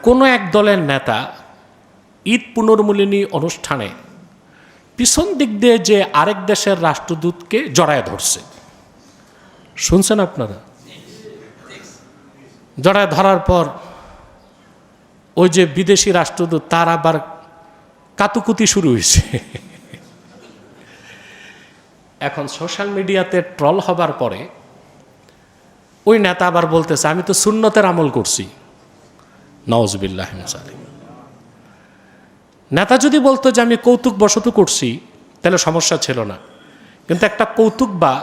কোনো এক দলের নেতা ঈদ পুনর্মিলনী অনুষ্ঠানে পিছন দিক দিয়ে যে আরেক দেশের রাষ্ট্রদূতকে জড়ায় ধরছে, শুনছেন আপনারা? জড়ায় ধরার পর ওই যে বিদেশি রাষ্ট্রদূত তার আবার কাতুকুতি শুরু হয়েছে। এখন সোশ্যাল মিডিয়াতে ট্রল হবার পরে ওই নেতা আবার বলতেছে আমি তো সুন্নতের আমল করছি। নাউজুবিল্লাহ মিন যালিক। নেতা যদি বলতো যে আমি কৌতুক বশত করছি তাহলে সমস্যা ছিল না, কিন্তু একটা কৌতুক বা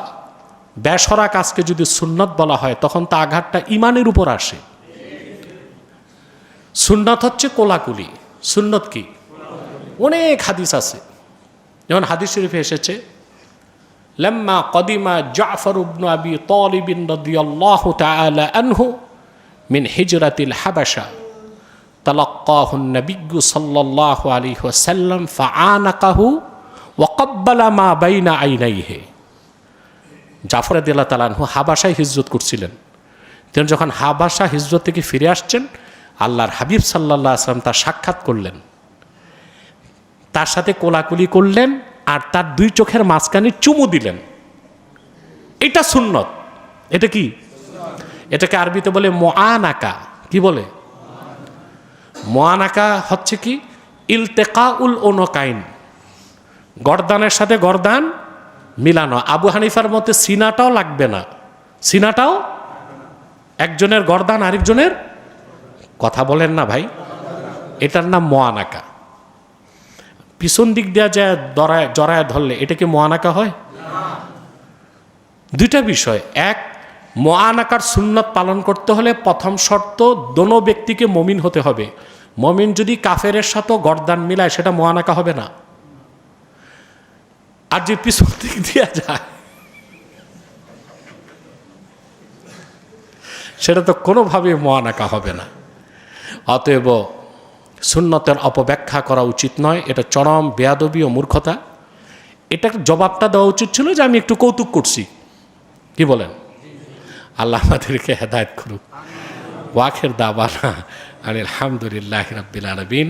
বেসরা কাজকে যদি সুন্নত বলা হয় তখন তা আঘাতটা ইমানের উপর আসে। সুন্নত হচ্ছে কোলাকুলি। সুন্নত কি? অনেক হাদিস আছে, যেমন হাদিস শরীফে এসেছে লাম্মা কদিমা জাফর ইবনে আবি তালিব রাদিয়াল্লাহু তাআলা আনহু মিন হিজরাতিল হাবাশা তালাক্কাহু নবিয়্যু সাল্লাল্লাহু আলাইহি ওয়াসাল্লাম ফাআনাকাহু ওয়া ক্বাব্বালা মা বাইনা আইনাইহি। জাফর রাদিয়াল্লাহু তাআলা আনহু হাবাশায় হিজরত করছিলেন। তিনি যখন হাবাশা হিজরত থেকে ফিরে আসছেন, আল্লাহর হাবিব সাল্লাল্লাহু আলাইহি ওয়াসাল্লাম তার সাক্ষাৎ করলেন, তার সাথে কোলাকুলি করলেন আর তার দুই চোখের মাঝখানে চুমু দিলেন। এটা সুন্নত। এটা কি? এটাকে আরবিতে বলে মুআনাকা। কি বলে? মুআনাকা হচ্ছে কি? ইলতিকাউল উনকাইন, গর্দানের সাথে গর্দান মিলানো। আবু হানিফার মতে সিনাটাও লাগবে না, সিনাটাও একজনের গর্দান আরেকজনের। কথা বলেন না ভাই, এটার নাম মুআনাকা। পিছন দিক দেওয়া যায় জড়ায় ধরলে এটা কি মুআনাকা হয়? দুইটা বিষয়। এক, মুআনাকার সুন্নত পালন করতে হলে প্রথম শর্ত দোনো ব্যক্তিকে মমিন হতে হবে। মমিন যদি কাফেরের সাথে গর্দান মিলায় সেটা মুআনাকা হবে না। আর যে পিছন দিক দেওয়া যায় সেটা তো কোনোভাবে মুআনাকা হবে না। অতএব সুন্নতের অপব্যাখ্যা করা উচিত নয়, এটা চরম বেয়াদবি ও মূর্খতা। এটার জবাবটা দেওয়া উচিত ছিল যে আমি একটু কৌতুক করছি। কি বলেন? আল্লাহ আমাদেরকে হেদায়েত করুক। ওয়াখির দাওয়ানা আলহামদুলিল্লাহি রাব্বিল আলামিন।